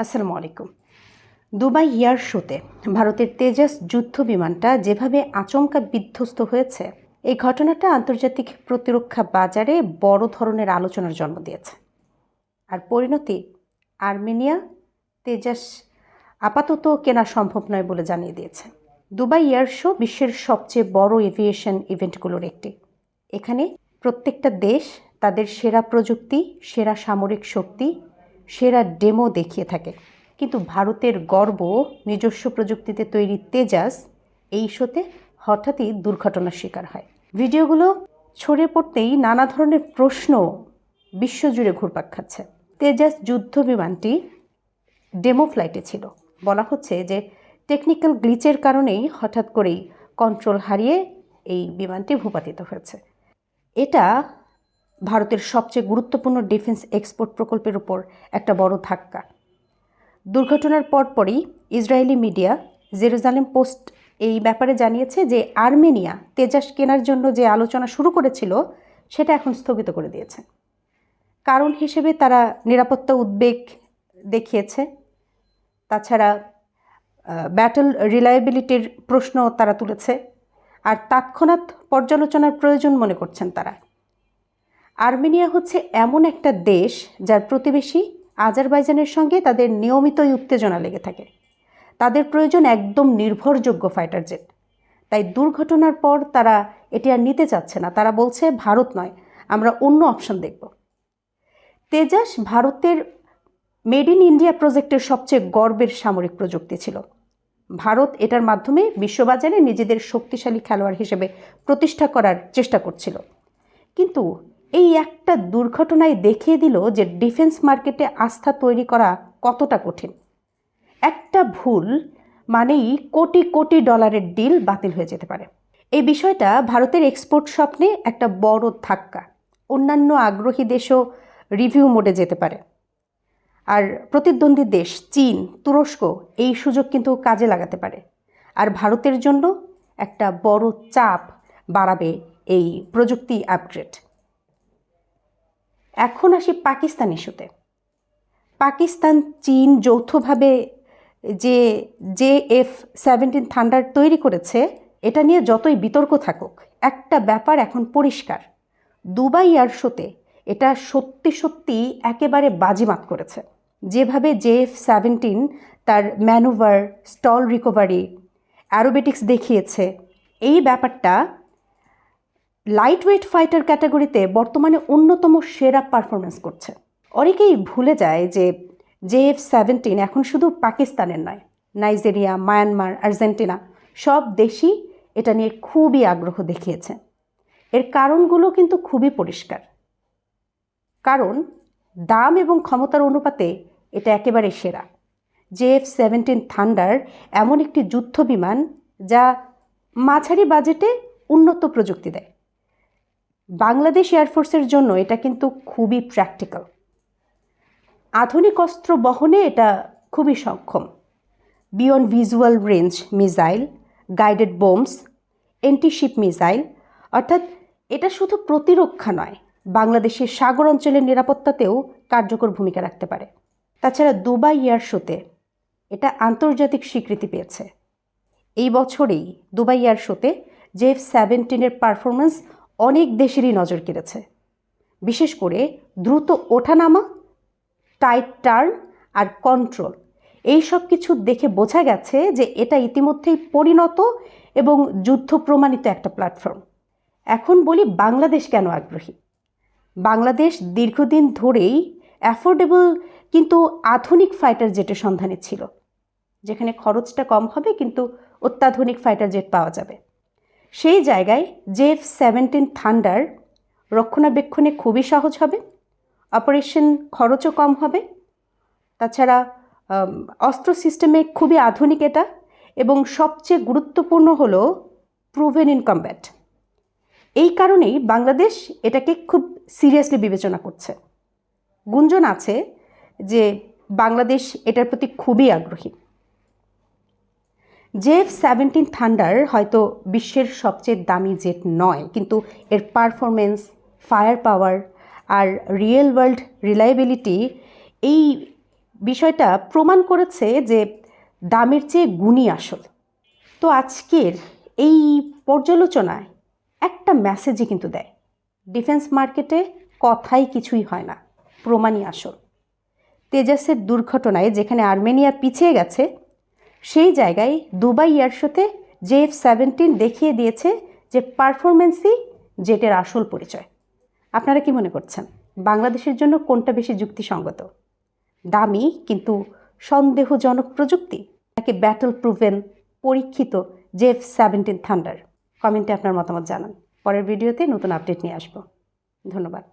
আসসালামু আলাইকুম। Dubai air শোতে ভারতের তেজাস যুদ্ধ বিমানটা যেভাবে আচমকা বিধ্বস্ত হয়েছে, এই ঘটনাটা আন্তর্জাতিক প্রতিরক্ষা বাজারে বড় ধরনের আলোচনার জন্ম দিয়েছে। আর পরিণতি, আর্মেনিয়া তেজাস আপাতত কেনা সম্ভব নয় বলে জানিয়ে দিয়েছে। দুবাই এয়ার শো বিশ্বের সবচেয়ে বড় এভিয়েশন ইভেন্টগুলোর একটি। এখানে প্রত্যেকটা দেশ তাদের সেরা প্রযুক্তি, সেরা সামরিক শক্তি, সেরা ডেমো দেখিয়ে থাকে। কিন্তু ভারতের গর্ব নিজস্ব প্রযুক্তিতে তৈরি তেজাস এই শোতে হঠাৎই দুর্ঘটনার শিকার হয়। ভিডিওগুলো ছড়িয়ে পড়তেই নানা ধরনের প্রশ্ন বিশ্বজুড়ে ঘুরপাক খাচ্ছে। তেজাস যুদ্ধ বিমানটি ডেমো ফ্লাইটে ছিল। বলা হচ্ছে যে টেকনিক্যাল গ্লিচের কারণেই হঠাৎ করেই কন্ট্রোল হারিয়ে এই বিমানটি ভূপাতিত হয়েছে। এটা ভারতের সবচেয়ে গুরুত্বপূর্ণ ডিফেন্স এক্সপোর্ট প্রকল্পের উপর একটা বড় ধাক্কা। দুর্ঘটনার পরপরই ইসরায়েলি মিডিয়া জেরুজালেম পোস্ট এই ব্যাপারে জানিয়েছে যে আর্মেনিয়া তেজাস কেনার জন্য যে আলোচনা শুরু করেছিল সেটা এখন স্থগিত করে দিয়েছে। কারণ হিসেবে তারা নিরাপত্তা উদ্বেগ দেখিয়েছে। তাছাড়া ব্যাটল রিলায়েবিলিটির প্রশ্ন তারা তুলেছে, আর তৎক্ষণাৎ পর্যালোচনার প্রয়োজন মনে করছেন তারা। আর্মেনিয়া হচ্ছে এমন একটা দেশ যার প্রতিবেশী আজারবাইজানের সঙ্গে তাদের নিয়মিতই উত্তেজনা লেগে থাকে। তাদের প্রয়োজন একদম নির্ভরযোগ্য ফাইটার জেট। তাই দুর্ঘটনার পর তারা এটি আর নিতে চাচ্ছে না। তারা বলছে ভারত নয়, আমরা অন্য অপশন দেখব। তেজাস ভারতের মেড ইন ইন্ডিয়া প্রজেক্টের সবচেয়ে গর্বের সামরিক প্রযুক্তি ছিল। ভারত এটার মাধ্যমে বিশ্ববাজারে নিজেদের শক্তিশালী খেলোয়াড় হিসেবে প্রতিষ্ঠা করার চেষ্টা করছিল। কিন্তু এই একটা দুর্ঘটনায় দেখিয়ে দিল যে ডিফেন্স মার্কেটে আস্থা তৈরি করা কতটা কঠিন। একটা ভুল মানেই কোটি কোটি ডলারের ডিল বাতিল হয়ে যেতে পারে। এই বিষয়টা ভারতের এক্সপোর্ট স্বপ্নে একটা বড় ধাক্কা। অন্যান্য আগ্রহী দেশও রিভিউ মোডে যেতে পারে। আর প্রতিদ্বন্দ্বী দেশ চীন, তুরস্ক এই সুযোগ কিন্তু কাজে লাগাতে পারে। আর ভারতের জন্য একটা বড় চাপ বাড়াবে এই প্রযুক্তি আপগ্রেড। এখন আসি পাকিস্তান ইস্যুতে। পাকিস্তান চীন যৌথভাবে যে JF-17 থান্ডার তৈরি করেছে, এটা নিয়ে যতই বিতর্ক থাকুক, একটা ব্যাপার এখন পরিষ্কার। দুবাই এয়ার শোতে এটা সত্যি সত্যি একেবারে বাজিমাত করেছে। যেভাবে JF-17 তার ম্যানুভার, স্টল রিকভারি, অ্যারোবেটিক্স দেখিয়েছে, এই ব্যাপারটা লাইট ওয়েট ফাইটার ক্যাটাগরিতে বর্তমানে অন্যতম সেরা পারফরমেন্স করছে। অনেকেই ভুলে যায় যে JF-17 এখন শুধু পাকিস্তানের নয়, নাইজেরিয়া, মায়ানমার, আর্জেন্টিনা সব দেশই এটা নিয়ে খুবই আগ্রহ দেখিয়েছে। এর কারণগুলো কিন্তু খুবই পরিষ্কার। কারণ দাম এবং ক্ষমতার অনুপাতে এটা একেবারে সেরা। JF-17 থান্ডার এমন একটি যুদ্ধ বিমান যা মাঝারি বাজেটে উন্নত প্রযুক্তি দেয়। বাংলাদেশ এয়ারফোর্সের জন্য এটা কিন্তু খুবই প্র্যাকটিক্যাল। আধুনিক অস্ত্র বহনে এটা খুবই সক্ষম। Beyond visual range missile, guided bombs, anti-ship missile, অর্থাৎ এটা শুধু প্রতিরক্ষা নয়, বাংলাদেশের সাগর অঞ্চলের নিরাপত্তাতেও কার্যকর ভূমিকা রাখতে পারে। তাছাড়া দুবাই এয়ার শোতে এটা আন্তর্জাতিক স্বীকৃতি পেয়েছে। এই বছরেই দুবাই এয়ার শোতে JF-17 পারফরমেন্স অনেক দেশেরই নজর কেড়েছে। বিশেষ করে দ্রুত ওঠানামা, টাইট টার্ন আর কন্ট্রোল, এই সব কিছু দেখে বোঝা গেছে যে এটা ইতিমধ্যেই পরিণত এবং যুদ্ধ প্রমাণিত একটা প্ল্যাটফর্ম। এখন বলি বাংলাদেশ কেন আগ্রহী। বাংলাদেশ দীর্ঘদিন ধরেই অ্যাফোর্ডেবল কিন্তু আধুনিক ফাইটার জেটের সন্ধানে ছিল, যেখানে খরচটা কম হবে কিন্তু অত্যাধুনিক ফাইটার জেট পাওয়া যাবে। সেই জায়গায় JF-17 থান্ডার রক্ষণাবেক্ষণে খুবই সহজ হবে, অপারেশন খরচও কম হবে। তাছাড়া অস্ত্র সিস্টেমে খুবই আধুনিক এটা, এবং সবচেয়ে গুরুত্বপূর্ণ হলো প্রুভেন ইন কমব্যাট। এই কারণেই বাংলাদেশ এটাকে খুব সিরিয়াসলি বিবেচনা করছে। গুঞ্জন আছে যে বাংলাদেশ এটার প্রতি খুবই আগ্রহী। JF-17 থান্ডার হয়তো বিশ্বের সবচেয়ে দামি জেট নয়, কিন্তু এর পারফরমেন্স, ফায়ার পাওয়ার আর রিয়েল ওয়ার্ল্ড রিলায়েবিলিটি এই বিষয়টা প্রমাণ করেছে যে দামের চেয়ে গুণই আসল। তো আজকের এই পর্যালোচনায় একটা মেসেজই কিন্তু দেয়, ডিফেন্স মার্কেটে কথাই কিছুই হয় না, প্রমাণই আসল। তেজাসের দুর্ঘটনায় যেখানে আর্মেনিয়া পিছিয়ে গেছে, সেই জায়গায় দুবাই এয়ার শোতে JF-17 দেখিয়ে দিয়েছে যে পারফরমেন্সই জেটের আসল পরিচয়। আপনারা কি মনে করছেন, বাংলাদেশের জন্য কোনটা বেশি যুক্তিসঙ্গত? দামি কিন্তু সন্দেহজনক প্রযুক্তি, নাকি ব্যাটল প্রুভেন পরীক্ষিত JF-17 থান্ডার? কমেন্টে আপনার মতামত জানান। পরের ভিডিওতে নতুন আপডেট নিয়ে আসবো। ধন্যবাদ।